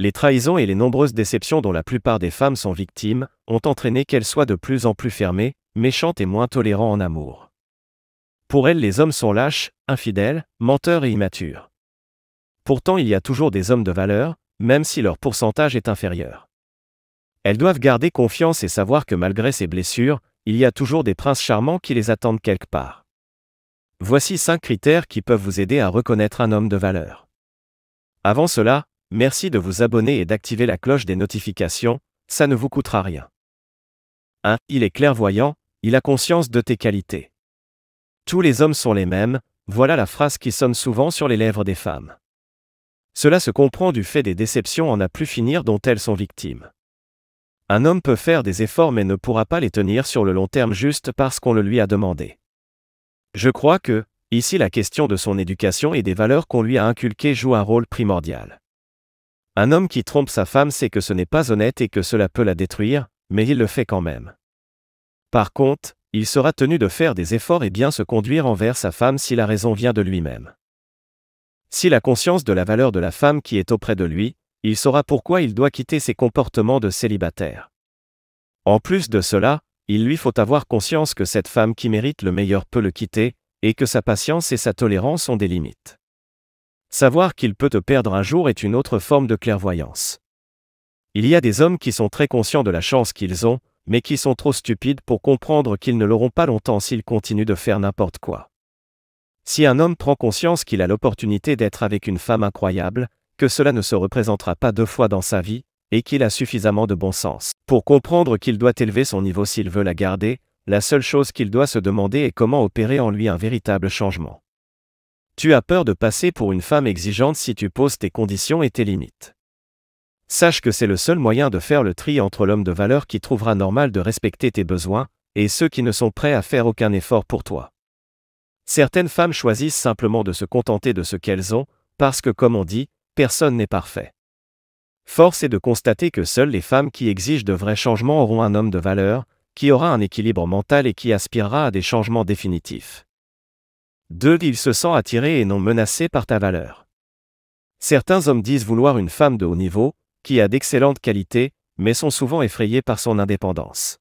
Les trahisons et les nombreuses déceptions dont la plupart des femmes sont victimes ont entraîné qu'elles soient de plus en plus fermées, méchantes et moins tolérantes en amour. Pour elles, les hommes sont lâches, infidèles, menteurs et immatures. Pourtant, il y a toujours des hommes de valeur, même si leur pourcentage est inférieur. Elles doivent garder confiance et savoir que malgré ces blessures, il y a toujours des princes charmants qui les attendent quelque part. Voici 5 critères qui peuvent vous aider à reconnaître un homme de valeur. Avant cela, merci de vous abonner et d'activer la cloche des notifications, ça ne vous coûtera rien. 1. Il est clairvoyant, il a conscience de tes qualités. Tous les hommes sont les mêmes, voilà la phrase qui sonne souvent sur les lèvres des femmes. Cela se comprend du fait des déceptions en à plus finir dont elles sont victimes. Un homme peut faire des efforts mais ne pourra pas les tenir sur le long terme juste parce qu'on le lui a demandé. Je crois que, ici la question de son éducation et des valeurs qu'on lui a inculquées joue un rôle primordial. Un homme qui trompe sa femme sait que ce n'est pas honnête et que cela peut la détruire, mais il le fait quand même. Par contre, il sera tenu de faire des efforts et bien se conduire envers sa femme si la raison vient de lui-même. S'il a conscience de la valeur de la femme qui est auprès de lui, il saura pourquoi il doit quitter ses comportements de célibataire. En plus de cela, il lui faut avoir conscience que cette femme qui mérite le meilleur peut le quitter, et que sa patience et sa tolérance ont des limites. Savoir qu'il peut te perdre un jour est une autre forme de clairvoyance. Il y a des hommes qui sont très conscients de la chance qu'ils ont, mais qui sont trop stupides pour comprendre qu'ils ne l'auront pas longtemps s'ils continuent de faire n'importe quoi. Si un homme prend conscience qu'il a l'opportunité d'être avec une femme incroyable, que cela ne se représentera pas 2 fois dans sa vie, et qu'il a suffisamment de bon sens pour comprendre qu'il doit élever son niveau s'il veut la garder, la seule chose qu'il doit se demander est comment opérer en lui un véritable changement. Tu as peur de passer pour une femme exigeante si tu poses tes conditions et tes limites. Sache que c'est le seul moyen de faire le tri entre l'homme de valeur qui trouvera normal de respecter tes besoins, et ceux qui ne sont prêts à faire aucun effort pour toi. Certaines femmes choisissent simplement de se contenter de ce qu'elles ont, parce que comme on dit, personne n'est parfait. Force est de constater que seules les femmes qui exigent de vrais changements auront un homme de valeur, qui aura un équilibre mental et qui aspirera à des changements définitifs. 2. Il se sent attiré et non menacé par ta valeur. Certains hommes disent vouloir une femme de haut niveau, qui a d'excellentes qualités, mais sont souvent effrayés par son indépendance.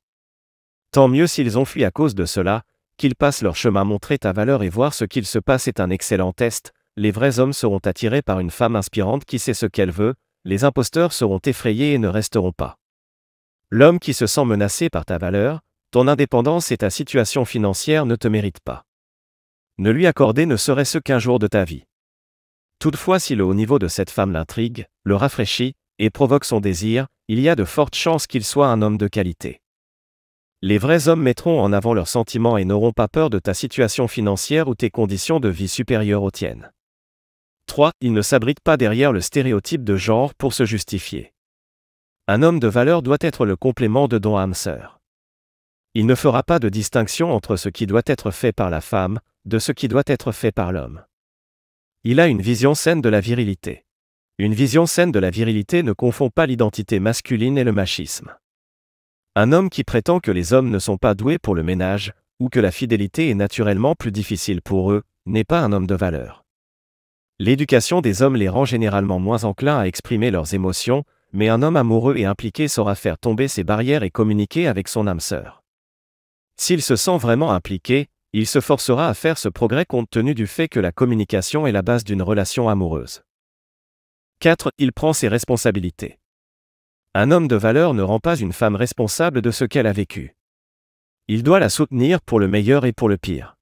Tant mieux s'ils ont fui à cause de cela, qu'ils passent leur chemin montrer ta valeur et voir ce qu'il se passe est un excellent test. Les vrais hommes seront attirés par une femme inspirante qui sait ce qu'elle veut, les imposteurs seront effrayés et ne resteront pas. L'homme qui se sent menacé par ta valeur, ton indépendance et ta situation financière ne te méritent pas. Ne lui accorder ne serait-ce qu'un jour de ta vie. Toutefois, si le haut niveau de cette femme l'intrigue, le rafraîchit, et provoque son désir, il y a de fortes chances qu'il soit un homme de qualité. Les vrais hommes mettront en avant leurs sentiments et n'auront pas peur de ta situation financière ou tes conditions de vie supérieures aux tiennes. 3. Il ne s'abrite pas derrière le stéréotype de genre pour se justifier. Un homme de valeur doit être le complément de ton âme sœur. Il ne fera pas de distinction entre ce qui doit être fait par la femme, de ce qui doit être fait par l'homme. Il a une vision saine de la virilité. Une vision saine de la virilité ne confond pas l'identité masculine et le machisme. Un homme qui prétend que les hommes ne sont pas doués pour le ménage, ou que la fidélité est naturellement plus difficile pour eux, n'est pas un homme de valeur. L'éducation des hommes les rend généralement moins enclins à exprimer leurs émotions, mais un homme amoureux et impliqué saura faire tomber ses barrières et communiquer avec son âme sœur. S'il se sent vraiment impliqué, il se forcera à faire ce progrès compte tenu du fait que la communication est la base d'une relation amoureuse. 4. Il prend ses responsabilités. Un homme de valeur ne rend pas une femme responsable de ce qu'elle a vécu. Il doit la soutenir pour le meilleur et pour le pire.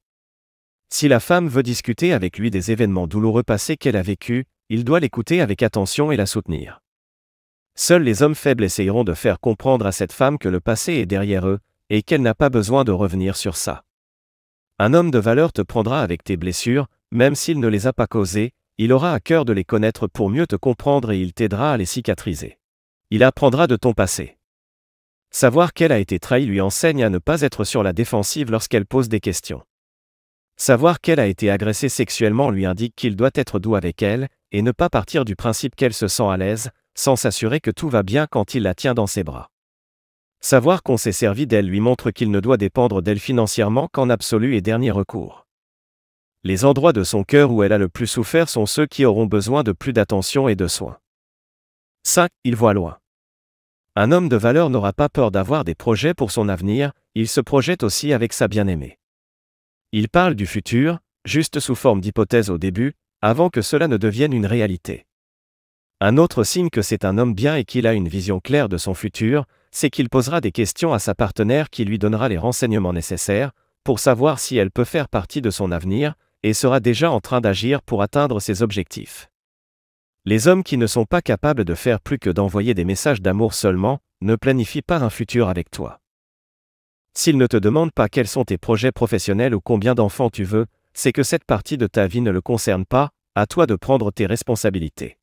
Si la femme veut discuter avec lui des événements douloureux passés qu'elle a vécus, il doit l'écouter avec attention et la soutenir. Seuls les hommes faibles essayeront de faire comprendre à cette femme que le passé est derrière eux, et qu'elle n'a pas besoin de revenir sur ça. Un homme de valeur te prendra avec tes blessures, même s'il ne les a pas causées, il aura à cœur de les connaître pour mieux te comprendre et il t'aidera à les cicatriser. Il apprendra de ton passé. Savoir qu'elle a été trahie lui enseigne à ne pas être sur la défensive lorsqu'elle pose des questions. Savoir qu'elle a été agressée sexuellement lui indique qu'il doit être doux avec elle, et ne pas partir du principe qu'elle se sent à l'aise, sans s'assurer que tout va bien quand il la tient dans ses bras. Savoir qu'on s'est servi d'elle lui montre qu'il ne doit dépendre d'elle financièrement qu'en absolu et dernier recours. Les endroits de son cœur où elle a le plus souffert sont ceux qui auront besoin de plus d'attention et de soins. 5. Il voit loin. Un homme de valeur n'aura pas peur d'avoir des projets pour son avenir, il se projette aussi avec sa bien-aimée. Il parle du futur, juste sous forme d'hypothèse au début, avant que cela ne devienne une réalité. Un autre signe que c'est un homme bien et qu'il a une vision claire de son futur, c'est qu'il posera des questions à sa partenaire qui lui donnera les renseignements nécessaires, pour savoir si elle peut faire partie de son avenir, et sera déjà en train d'agir pour atteindre ses objectifs. Les hommes qui ne sont pas capables de faire plus que d'envoyer des messages d'amour seulement, ne planifient pas un futur avec toi. S'ils ne te demandent pas quels sont tes projets professionnels ou combien d'enfants tu veux, c'est que cette partie de ta vie ne le concerne pas, à toi de prendre tes responsabilités.